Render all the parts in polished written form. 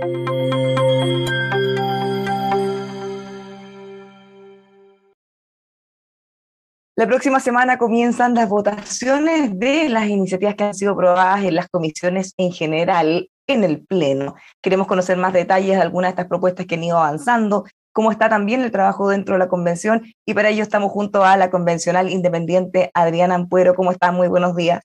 La próxima semana comienzan las votaciones de las iniciativas que han sido aprobadas en las comisiones en general en el Pleno. Queremos conocer más detalles de algunas de estas propuestas que han ido avanzando, cómo está también el trabajo dentro de la convención, y para ello estamos junto a la convencional independiente Adriana Ampuero. ¿Cómo está? Muy buenos días.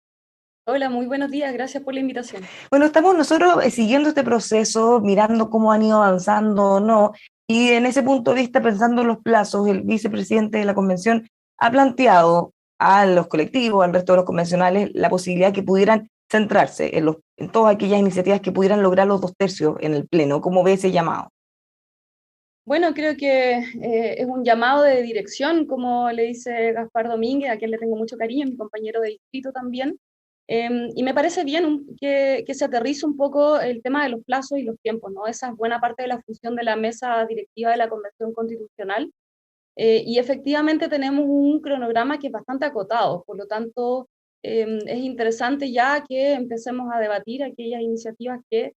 Hola, muy buenos días, gracias por la invitación. Bueno, estamos nosotros siguiendo este proceso, mirando cómo han ido avanzando o no, y en ese punto de vista, pensando en los plazos, el vicepresidente de la convención ha planteado a los colectivos, al resto de los convencionales, la posibilidad que pudieran centrarse en todas aquellas iniciativas que pudieran lograr los 2/3 en el Pleno. ¿Cómo ve ese llamado? Bueno, creo que es un llamado de dirección, como le dice Gaspar Domínguez, a quien le tengo mucho cariño, mi compañero de distrito también. Y me parece bien que se aterrice un poco el tema de los plazos y los tiempos, ¿no? Esa es buena parte de la función de la mesa directiva de la Convención Constitucional. Y efectivamente tenemos un cronograma que es bastante acotado, por lo tanto es interesante ya que empecemos a debatir aquellas iniciativas que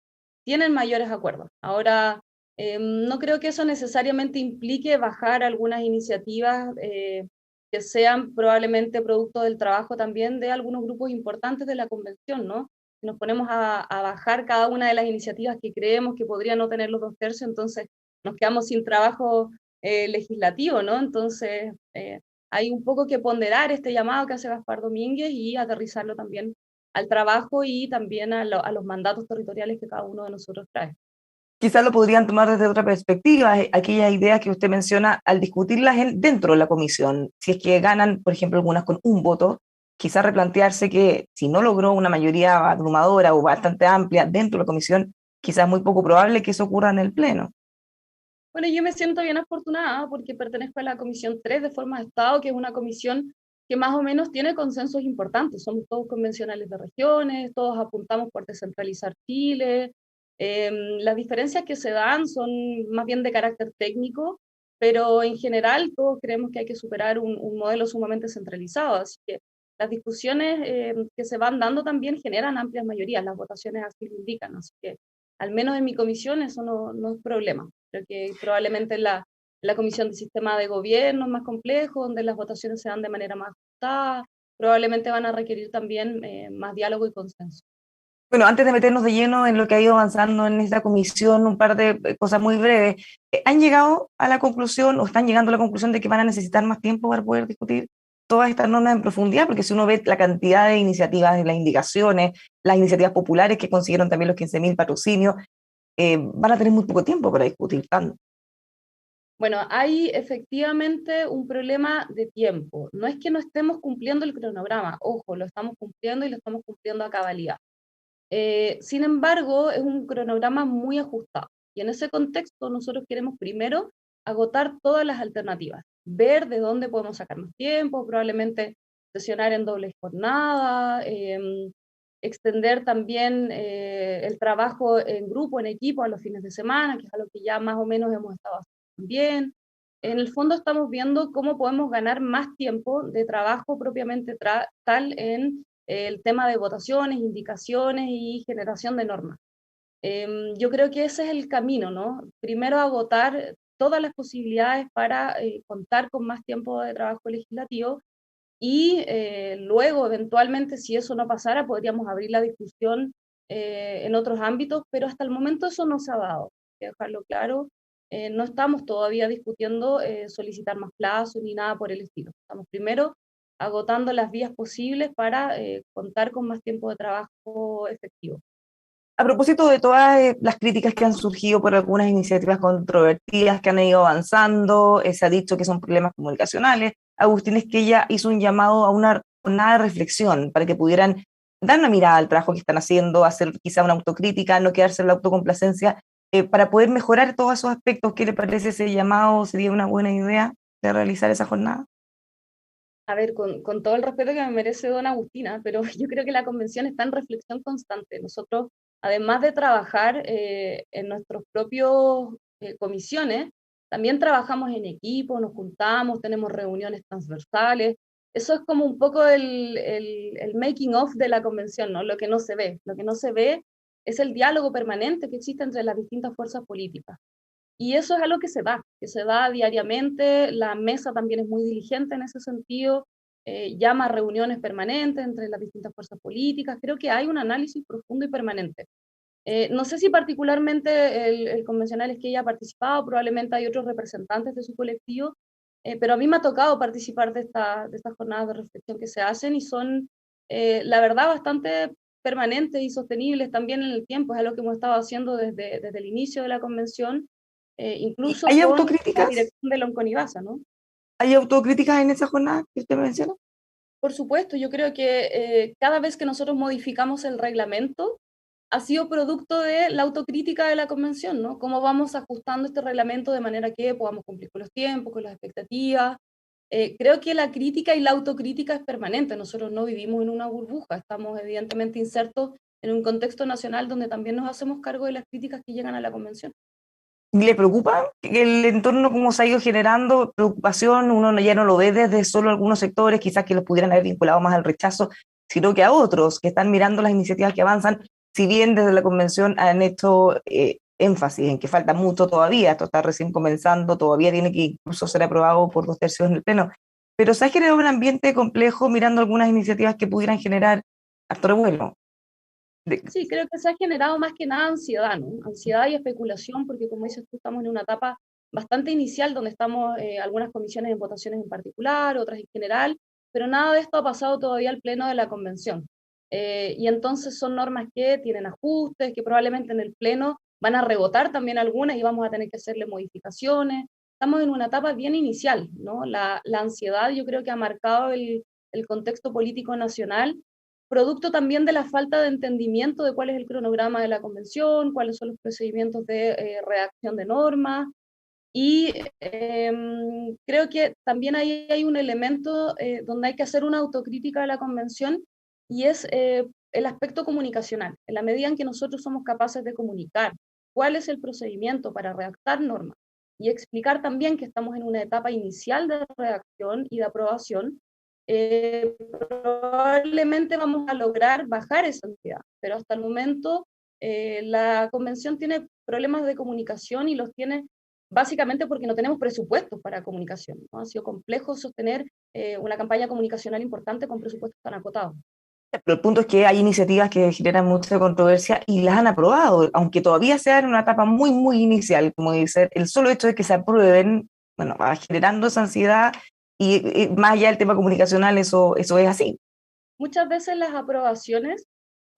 tienen mayores acuerdos. Ahora, no creo que eso necesariamente implique bajar algunas iniciativas que sean probablemente producto del trabajo también de algunos grupos importantes de la convención, ¿no? Si nos ponemos a bajar cada una de las iniciativas que creemos que podrían no tener los 2/3, entonces nos quedamos sin trabajo legislativo, ¿no? Entonces, hay un poco que ponderar este llamado que hace Gaspar Domínguez y aterrizarlo también al trabajo y también a los mandatos territoriales que cada uno de nosotros trae. Quizás lo podrían tomar desde otra perspectiva, aquellas ideas que usted menciona al discutirlas dentro de la comisión. Si es que ganan, por ejemplo, algunas con un voto, quizás replantearse que si no logró una mayoría abrumadora o bastante amplia dentro de la comisión, quizás es muy poco probable que eso ocurra en el Pleno. Bueno, yo me siento bien afortunada porque pertenezco a la Comisión 3 de Forma de Estado, que es una comisión que más o menos tiene consensos importantes. Somos todos convencionales de regiones, todos apuntamos por descentralizar Chile. Las diferencias que se dan son más bien de carácter técnico, pero en general todos creemos que hay que superar un modelo sumamente centralizado. Así que las discusiones que se van dando también generan amplias mayorías, las votaciones así lo indican. Así que al menos en mi comisión eso no es problema. Creo que probablemente la comisión de sistema de gobierno es más complejo, donde las votaciones se dan de manera más ajustada, probablemente van a requerir también más diálogo y consenso. Bueno, antes de meternos de lleno en lo que ha ido avanzando en esta comisión, un par de cosas muy breves. ¿Han llegado a la conclusión o están llegando a la conclusión de que van a necesitar más tiempo para poder discutir todas estas normas en profundidad? Porque si uno ve la cantidad de iniciativas, las indicaciones, las iniciativas populares que consiguieron también los 15.000 patrocinios, van a tener muy poco tiempo para discutir tanto. Bueno, hay efectivamente un problema de tiempo. No es que no estemos cumpliendo el cronograma, ojo, lo estamos cumpliendo y lo estamos cumpliendo a cabalidad. Sin embargo, es un cronograma muy ajustado. Y en ese contexto nosotros queremos primero agotar todas las alternativas, ver de dónde podemos sacar más tiempo, probablemente sesionar en doble jornada, extender también el trabajo en grupo, en equipo, a los fines de semana, que es algo que ya más o menos hemos estado haciendo bien. En el fondo estamos viendo cómo podemos ganar más tiempo de trabajo propiamente tal en el tema de votaciones, indicaciones y generación de normas. Yo creo que ese es el camino, ¿no? Primero agotar todas las posibilidades para contar con más tiempo de trabajo legislativo y luego, eventualmente, si eso no pasara, podríamos abrir la discusión en otros ámbitos, pero hasta el momento eso no se ha dado. Hay que dejarlo claro. No estamos todavía discutiendo solicitar más plazos ni nada por el estilo. Estamos primero agotando las vías posibles para contar con más tiempo de trabajo efectivo. A propósito de todas las críticas que han surgido por algunas iniciativas controvertidas que han ido avanzando, se ha dicho que son problemas comunicacionales. Agustín Esquella hizo un llamado a una jornada de reflexión para que pudieran dar una mirada al trabajo que están haciendo, hacer quizá una autocrítica, no quedarse en la autocomplacencia, para poder mejorar todos esos aspectos. ¿Qué le parece ese llamado? ¿Sería una buena idea de realizar esa jornada? A ver, con todo el respeto que me merece Don Agustina, pero yo creo que la convención está en reflexión constante. Nosotros, además de trabajar en nuestros propios comisiones, también trabajamos en equipo, nos juntamos, tenemos reuniones transversales. Eso es como un poco el making of de la convención, ¿no? Lo que no se ve. Lo que no se ve es el diálogo permanente que existe entre las distintas fuerzas políticas. Y eso es algo que se da diariamente. La mesa también es muy diligente en ese sentido, llama a reuniones permanentes entre las distintas fuerzas políticas. Creo que hay un análisis profundo y permanente. No sé si particularmente el convencional es que ella ha participado, probablemente hay otros representantes de su colectivo, pero a mí me ha tocado participar de estas jornadas de reflexión que se hacen y son, la verdad, bastante permanentes y sostenibles también en el tiempo. Es algo que hemos estado haciendo desde el inicio de la convención, ¿Y incluso hay con la autocríticas? dirección de la Onconibasa, ¿no? ¿Hay autocríticas en esa jornada que usted menciona? Por supuesto, yo creo que cada vez que nosotros modificamos el reglamento, ha sido producto de la autocrítica de la convención, ¿no? Cómo vamos ajustando este reglamento de manera que podamos cumplir con los tiempos, con las expectativas. Creo que la crítica y la autocrítica es permanente. Nosotros no vivimos en una burbuja, estamos evidentemente insertos en un contexto nacional donde también nos hacemos cargo de las críticas que llegan a la convención. ¿Le preocupa el entorno cómo se ha ido generando preocupación? Uno ya no lo ve desde solo algunos sectores, quizás que los pudieran haber vinculado más al rechazo, sino que a otros que están mirando las iniciativas que avanzan, si bien desde la convención han hecho énfasis en que falta mucho todavía, esto está recién comenzando, todavía tiene que incluso ser aprobado por 2/3 en el Pleno, pero se ha generado un ambiente complejo mirando algunas iniciativas que pudieran generar harto revuelo. Sí, creo que se ha generado más que nada ansiedad, ¿no? Ansiedad y especulación, porque como dices tú, estamos en una etapa bastante inicial donde estamos algunas comisiones en votaciones en particular, otras en general, pero nada de esto ha pasado todavía al pleno de la convención. Y entonces son normas que tienen ajustes, que probablemente en el pleno van a rebotar también algunas y vamos a tener que hacerle modificaciones. Estamos en una etapa bien inicial, ¿no? La ansiedad yo creo que ha marcado el contexto político nacional, producto también de la falta de entendimiento de cuál es el cronograma de la convención, cuáles son los procedimientos de redacción de normas, y creo que también ahí hay un elemento donde hay que hacer una autocrítica de la convención, y es el aspecto comunicacional. En la medida en que nosotros somos capaces de comunicar cuál es el procedimiento para redactar normas, y explicar también que estamos en una etapa inicial de redacción y de aprobación, probablemente vamos a lograr bajar esa ansiedad, pero hasta el momento la convención tiene problemas de comunicación y los tiene básicamente porque no tenemos presupuestos para comunicación, ¿no? Ha sido complejo sostener una campaña comunicacional importante con presupuestos tan acotados. Pero el punto es que hay iniciativas que generan mucha controversia y las han aprobado, aunque todavía sea en una etapa muy, muy inicial, como dice, el solo hecho de que se aprueben, bueno, va generando esa ansiedad y más allá del tema comunicacional, eso es así. Muchas veces las aprobaciones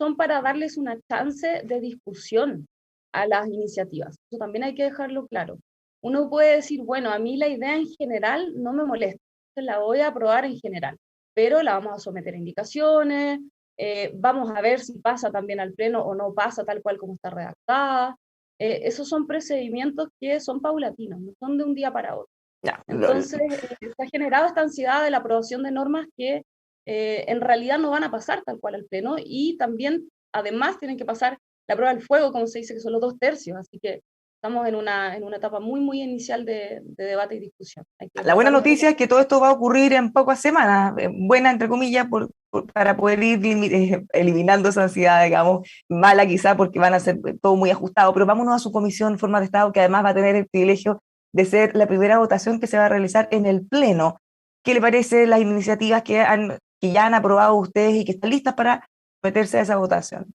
son para darles una chance de discusión a las iniciativas. Eso también hay que dejarlo claro. Uno puede decir, bueno, a mí la idea en general no me molesta, la voy a aprobar en general, pero la vamos a someter a indicaciones, vamos a ver si pasa también al pleno o no pasa tal cual como está redactada. Esos son procedimientos que son paulatinos, no son de un día para otro. Ya, Entonces, se ha generado esta ansiedad de la aprobación de normas que en realidad no van a pasar tal cual al Pleno, y también, además, tienen que pasar la prueba del fuego, como se dice, que son los 2/3, así que estamos en una etapa muy, muy inicial de debate y discusión. Hay que la buena tratarlo un poco. noticia es que todo esto va a ocurrir en pocas semanas, buena entre comillas, para poder ir eliminando esa ansiedad, digamos, mala quizá porque van a ser todo muy ajustado, pero vámonos a su comisión forma de Estado, que además va a tener el privilegio de ser la primera votación que se va a realizar en el Pleno. ¿Qué le parece las iniciativas que ya han aprobado ustedes y que están listas para meterse a esa votación?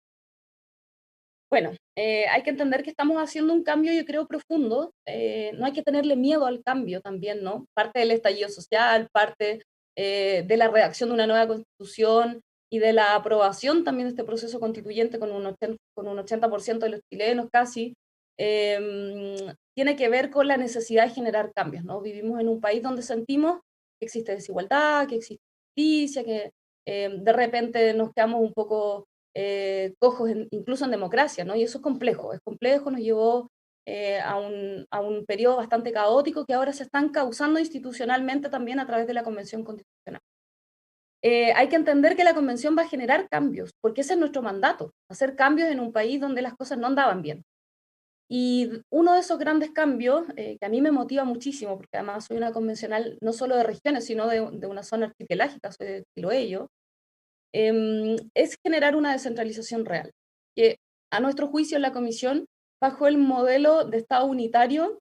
Bueno, hay que entender que estamos haciendo un cambio, yo creo, profundo. No hay que tenerle miedo al cambio también, ¿no? Parte del estallido social, parte de la redacción de una nueva constitución y de la aprobación también de este proceso constituyente con un 80% de los chilenos casi, tiene que ver con la necesidad de generar cambios, ¿no? Vivimos en un país donde sentimos que existe desigualdad, que existe justicia, que de repente nos quedamos un poco cojos incluso en democracia, ¿no? Y eso es complejo, nos llevó a un periodo bastante caótico que ahora se están causando institucionalmente también a través de la Convención Constitucional. Hay que entender que la Convención va a generar cambios, porque ese es nuestro mandato, hacer cambios en un país donde las cosas no andaban bien. Y uno de esos grandes cambios, que a mí me motiva muchísimo, porque además soy una convencional no solo de regiones, sino de una zona archipelágica, soy de Chiloé, es generar una descentralización real, que A nuestro juicio en la Comisión, bajo el modelo de Estado unitario,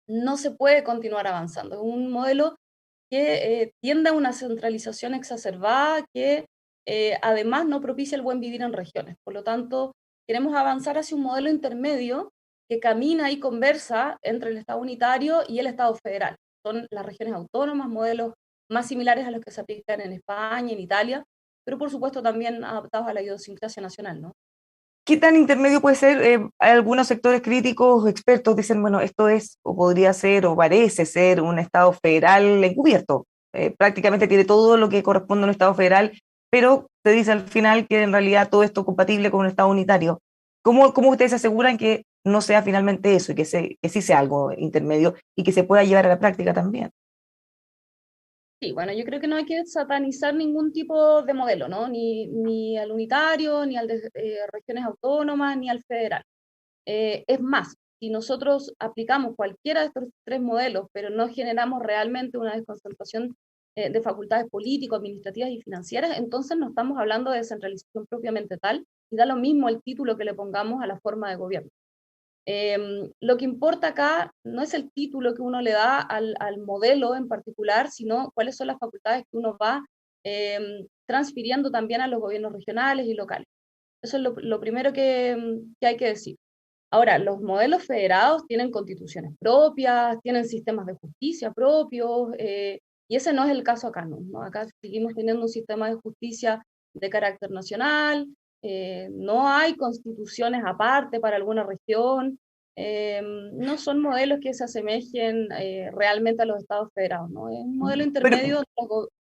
no se puede continuar avanzando. Es un modelo que tiende a una centralización exacerbada que además no propicia el buen vivir en regiones. Por lo tanto, queremos avanzar hacia un modelo intermedio que camina y conversa entre el Estado unitario y el Estado federal. Son las regiones autónomas, modelos más similares a los que se aplican en España, en Italia, pero por supuesto también adaptados a la idiosincrasia nacional, ¿no? ¿Qué tan intermedio puede ser? Hay algunos sectores críticos o expertos dicen, bueno, esto es, o podría ser, o parece ser un Estado federal encubierto. Prácticamente tiene todo lo que corresponde a un Estado federal, pero te dice al final que en realidad todo esto es compatible con un Estado unitario. ¿Cómo ustedes se aseguran que no sea finalmente eso y que sí sea algo intermedio y que se pueda llevar a la práctica también? Sí, bueno, yo creo que no hay que satanizar ningún tipo de modelo, ¿no? Ni al unitario, ni al de regiones autónomas, ni al federal. Es más, si nosotros aplicamos cualquiera de estos tres modelos, pero no generamos realmente una desconcentración de facultades políticas, administrativas y financieras, entonces no estamos hablando de descentralización propiamente tal, y da lo mismo el título que le pongamos a la forma de gobierno. Lo que importa acá no es el título que uno le da al modelo en particular, sino cuáles son las facultades que uno va transfiriendo también a los gobiernos regionales y locales. Eso es lo primero que hay que decir. Ahora, los modelos federados tienen constituciones propias, tienen sistemas de justicia propios, y ese no es el caso acá, ¿no? Acá seguimos teniendo un sistema de justicia de carácter nacional, no hay constituciones aparte para alguna región, no son modelos que se asemejen realmente a los estados federados, ¿no? Es un modelo Pero, intermedio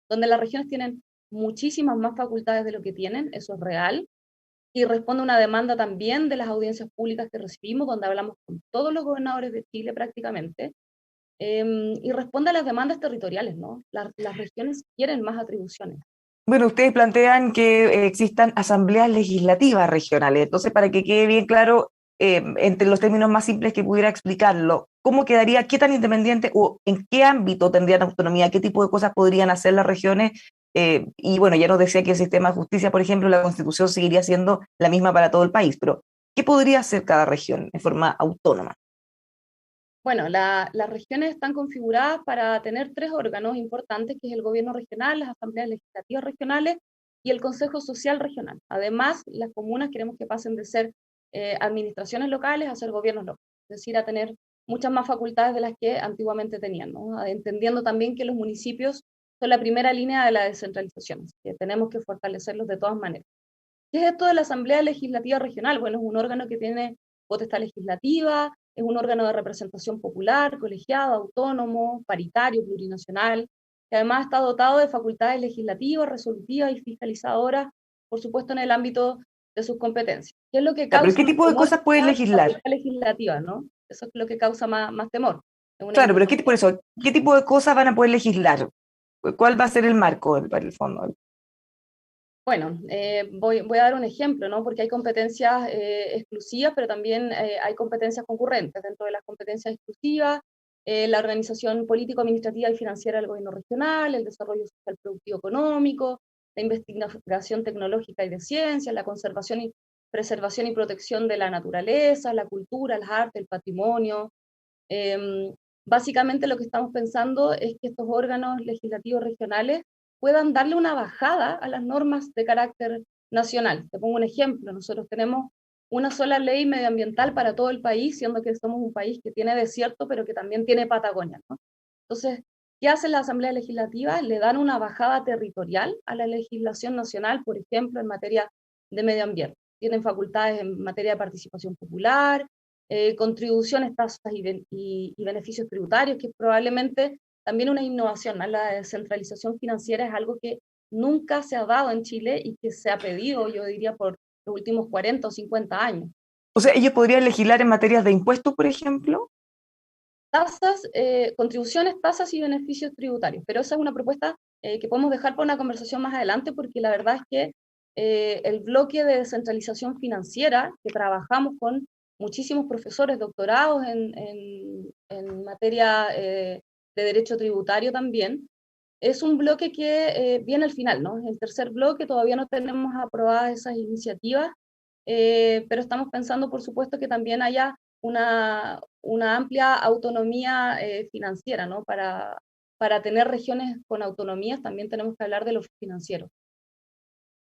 donde las regiones tienen muchísimas más facultades de lo que tienen, eso es real, y responde a una demanda también de las audiencias públicas que recibimos, donde hablamos con todos los gobernadores de Chile prácticamente, y responde a las demandas territoriales, ¿no? Las regiones quieren más atribuciones. bueno, ustedes plantean que existan asambleas legislativas regionales. Entonces, para que quede bien claro, entre los términos más simples que pudiera explicarlo, ¿cómo quedaría, qué tan independiente o en qué ámbito tendrían autonomía, qué tipo de cosas podrían hacer las regiones? Y bueno, ya nos decía que el sistema de justicia, por ejemplo, la Constitución seguiría siendo la misma para todo el país, pero ¿qué podría hacer cada región en forma autónoma? Bueno, las regiones están configuradas para tener tres órganos importantes, que es el gobierno regional, las asambleas legislativas regionales y el Consejo Social Regional. Además, las comunas queremos que pasen de ser administraciones locales a ser gobiernos locales, es decir, a tener muchas más facultades de las que antiguamente tenían, ¿no? Entendiendo también que los municipios son la primera línea de la descentralización, así que tenemos que fortalecerlos de todas maneras. ¿Qué es esto de la Asamblea Legislativa Regional? Bueno, es un órgano que tiene potestad legislativa, es un órgano de representación popular, colegiado, autónomo, paritario, plurinacional, que además está dotado de facultades legislativas, resolutivas y fiscalizadoras, por supuesto en el ámbito de sus competencias. ¿Qué es lo que Ya, pero causa ¿qué más tipo de temor? cosas pueden La legislar? facultad legislativa, ¿no? Eso es lo que causa más temor. Es una Claro, pero por independencia. eso, ¿qué tipo de cosas van a poder legislar? ¿Cuál va a ser el marco para el fondo? Bueno, voy a dar un ejemplo, ¿no? Porque hay competencias exclusivas, pero también hay competencias concurrentes. Dentro de las competencias exclusivas, la organización político-administrativa y financiera del gobierno regional, el desarrollo social productivo económico, la investigación tecnológica y de ciencias, la conservación y preservación y protección de la naturaleza, la cultura, las artes, el patrimonio. Em, Básicamente lo que estamos pensando es que estos órganos legislativos regionales puedan darle una bajada a las normas de carácter nacional. Te pongo un ejemplo, nosotros tenemos una sola ley medioambiental para todo el país, siendo que somos un país que tiene desierto, pero que también tiene Patagonia, ¿no? Entonces, ¿qué hace la Asamblea Legislativa? Le dan una bajada territorial a la legislación nacional, por ejemplo, en materia de medio ambiente. Tienen facultades en materia de participación popular, contribuciones, tasas y beneficios tributarios, que es probablemente también una innovación, ¿no? La descentralización financiera es algo que nunca se ha dado en Chile y que se ha pedido, yo diría, por los últimos 40 o 50 años. O sea, ellos podrían legislar en materias de impuestos, por ejemplo. Tasas, contribuciones, tasas y beneficios tributarios, pero esa es una propuesta que podemos dejar para una conversación más adelante, porque la verdad es que el bloque de descentralización financiera, que trabajamos con muchísimos profesores doctorados en materia de derecho tributario también, es un bloque que viene al final, ¿no? El tercer bloque, todavía no tenemos aprobadas esas iniciativas, pero estamos pensando, por supuesto, que también haya una amplia autonomía financiera, ¿no? Para tener regiones con autonomías también tenemos que hablar de lo financiero.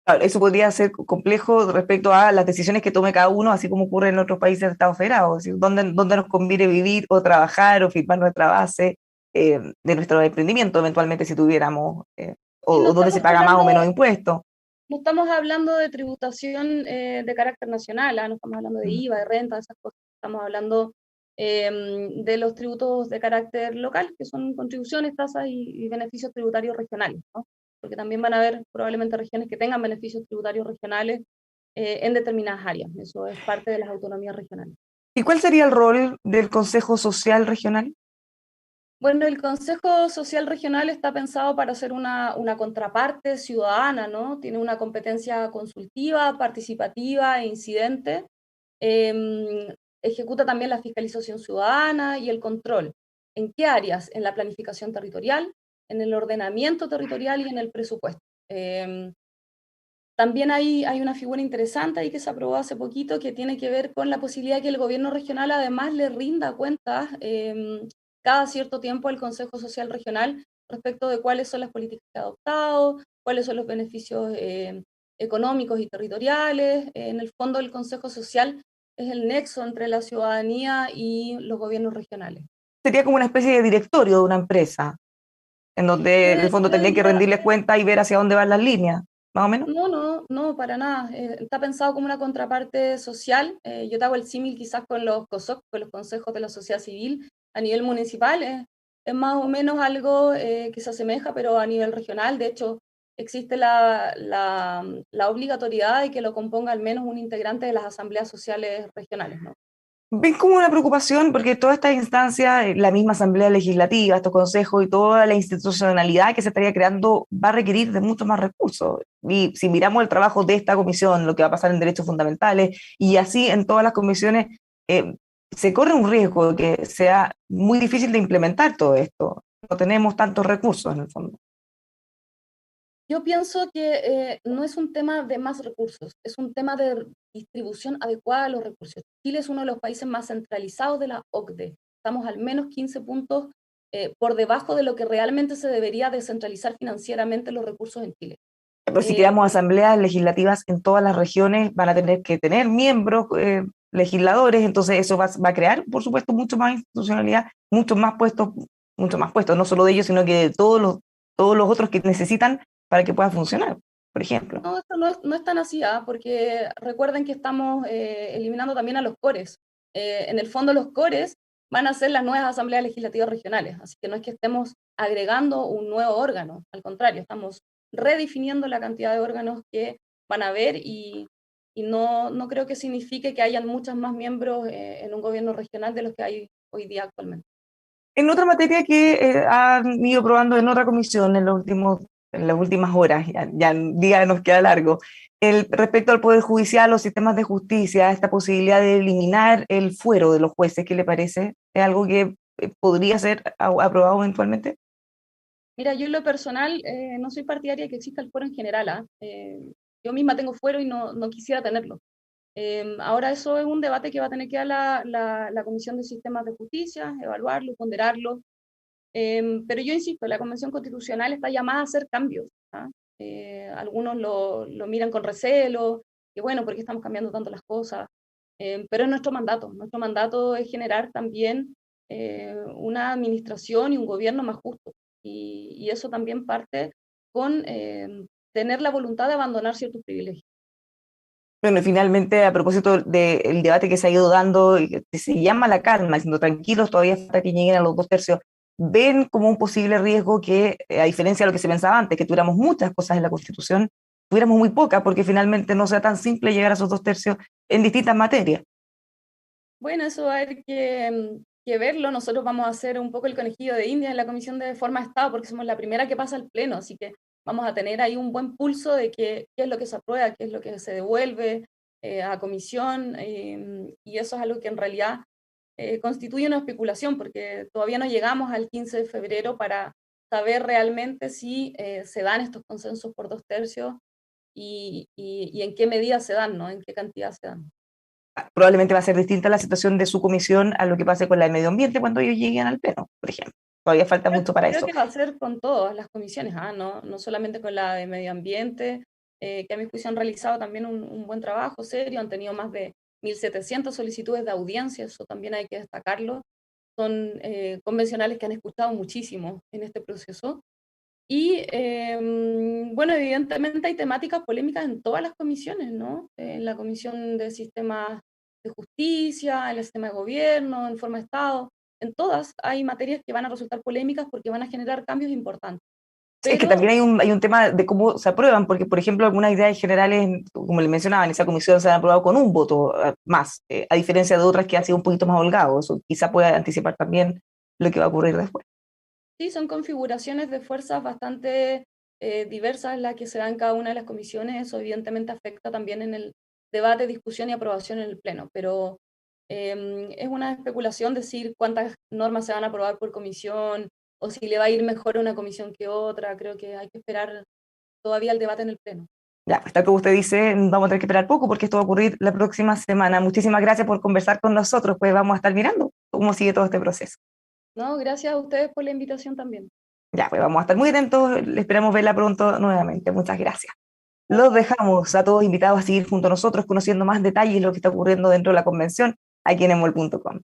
Claro, eso podría ser complejo respecto a las decisiones que tome cada uno, así como ocurre en otros países de Estados Federados, es decir, dónde nos conviene vivir o trabajar o firmar nuestra base de nuestro emprendimiento, eventualmente si tuviéramos, Y o dónde se paga más o menos impuestos. no estamos hablando de tributación de carácter nacional, ¿ah? No estamos hablando de Mm. IVA, de renta, esas cosas. Estamos hablando de los tributos de carácter local, que son contribuciones, tasas y beneficios tributarios regionales, ¿no? Porque también van a haber probablemente regiones que tengan beneficios tributarios regionales en determinadas áreas. Eso es parte de las autonomías regionales. ¿Y cuál sería el rol del Consejo Social Regional? Bueno, el Consejo Social Regional está pensado para ser una contraparte ciudadana, ¿no? Tiene una competencia consultiva, participativa e incidente. Ejecuta también la fiscalización ciudadana y el control. ¿En qué áreas? En la planificación territorial, en el ordenamiento territorial y en el presupuesto. También hay una figura interesante ahí que se aprobó hace poquito que tiene que ver con la posibilidad de que el gobierno regional además le rinda cuentas cada cierto tiempo al Consejo Social Regional respecto de cuáles son las políticas que ha adoptado, cuáles son los beneficios económicos y territoriales. En el fondo, el Consejo Social es el nexo entre la ciudadanía y los gobiernos regionales. Sería como una especie de directorio de una empresa, en donde en el fondo Yo tendrían que diría, rendirles cuenta y ver hacia dónde van las líneas, más o menos. no, no, no, para nada. Está pensado como una contraparte social. Yo te hago el símil quizás con los COSOC, con los consejos de la sociedad civil a nivel municipal. Es más o menos algo que se asemeja, pero a nivel regional. De hecho, existe la obligatoriedad de que lo componga al menos un integrante de las asambleas sociales regionales, ¿no? Ven como una preocupación porque toda esta instancia, la misma Asamblea Legislativa, estos consejos y toda la institucionalidad que se estaría creando va a requerir de muchos más recursos. Y si miramos el trabajo de esta comisión, lo que va a pasar en derechos fundamentales y así en todas las comisiones, se corre un riesgo de que sea muy difícil de implementar todo esto. No tenemos tantos recursos en el fondo. Yo pienso que no es un tema de más recursos, es un tema de distribución adecuada de los recursos. Chile es uno de los países más centralizados de la OCDE. Estamos al menos 15 puntos por debajo de lo que realmente se debería descentralizar financieramente los recursos en Chile. Pero si Eh, creamos asambleas legislativas en todas las regiones, van a tener que tener miembros, legisladores, entonces eso va a crear, por supuesto, mucho más institucionalidad, mucho más puestos, no solo de ellos, sino que de todos los otros que necesitan para que pueda funcionar, por ejemplo. no, esto no es tan así, ¿ah? Porque recuerden que estamos eliminando también a los cores. En el fondo los cores van a ser las nuevas asambleas legislativas regionales, así que no es que estemos agregando un nuevo órgano, al contrario, estamos redefiniendo la cantidad de órganos que van a haber y no creo que signifique que hayan muchos más miembros en un gobierno regional de los que hay hoy día actualmente. En otra materia que han ido probando en otra comisión en las últimas horas, ya el día nos queda largo, respecto al Poder Judicial, los sistemas de justicia, esta posibilidad de eliminar el fuero de los jueces, ¿qué le parece? ¿Es algo que podría ser aprobado eventualmente? Mira, yo en lo personal no soy partidaria de que exista el fuero en general, ¿ah? Yo misma tengo fuero y no quisiera tenerlo. Ahora eso es un debate que va a tener que dar la Comisión de Sistemas de Justicia, evaluarlo, ponderarlo. Pero yo insisto, la Convención Constitucional está llamada a hacer cambios, ¿ah? Algunos lo miran con recelo, que bueno, ¿por qué estamos cambiando tanto las cosas? Pero es nuestro mandato. Nuestro mandato es generar también una administración y un gobierno más justo. Y eso también parte con tener la voluntad de abandonar ciertos privilegios. Bueno, y finalmente, a propósito del debate que se ha ido dando, y que se llama la calma, diciendo tranquilos, todavía hasta que lleguen a los 2 tercios, ven como un posible riesgo que, a diferencia de lo que se pensaba antes, que tuviéramos muchas cosas en la Constitución, tuviéramos muy pocas, porque finalmente no sea tan simple llegar a esos 2 tercios en distintas materias. Bueno, eso va a haber que verlo. Nosotros vamos a hacer un poco el conejillo de India en la Comisión de Forma de Estado, porque somos la primera que pasa al Pleno, así que vamos a tener ahí un buen pulso de qué es lo que se aprueba, qué es lo que se devuelve a comisión, y eso es algo que en realidad constituye una especulación, porque todavía no llegamos al 15 de febrero para saber realmente si se dan estos consensos por 2 tercios y en qué medida se dan, ¿no? En qué cantidad se dan. Probablemente va a ser distinta la situación de su comisión a lo que pase con la de medio ambiente cuando ellos lleguen al pleno, por ejemplo. Todavía falta mucho para Creo eso. que va a ser con todas las comisiones, no solamente con la de medio ambiente, que a mi juicio han realizado también un buen trabajo serio, han tenido más de 1.700 solicitudes de audiencia, eso también hay que destacarlo. Son convencionales que han escuchado muchísimo en este proceso. Y bueno, evidentemente hay temáticas polémicas en todas las comisiones, ¿no? En la Comisión de Sistemas de Justicia, en el sistema de gobierno, en forma de Estado, en todas hay materias que van a resultar polémicas porque van a generar cambios importantes. Sí, es que Pero también hay un tema de cómo se aprueban, porque, por ejemplo, algunas ideas generales, como le mencionaba, en esa comisión se han aprobado con un voto más, a diferencia de otras que han sido un poquito más holgados. Eso quizá pueda anticipar también lo que va a ocurrir después. sí, son configuraciones de fuerzas bastante diversas las que se dan en cada una de las comisiones. Eso evidentemente afecta también en el debate, discusión y aprobación en el Pleno. Pero es una especulación decir cuántas normas se van a aprobar por comisión o si le va a ir mejor a una comisión que otra. Creo que hay que esperar todavía el debate en el Pleno. Ya, pues tal como usted dice, vamos a tener que esperar poco porque esto va a ocurrir la próxima semana. Muchísimas gracias por conversar con nosotros, pues vamos a estar mirando cómo sigue todo este proceso. No, gracias a ustedes por la invitación también. Ya, pues vamos a estar muy atentos, esperamos verla pronto nuevamente. Muchas gracias. Los dejamos a todos invitados a seguir junto a nosotros conociendo más detalles de lo que está ocurriendo dentro de la convención aquí en emol.com.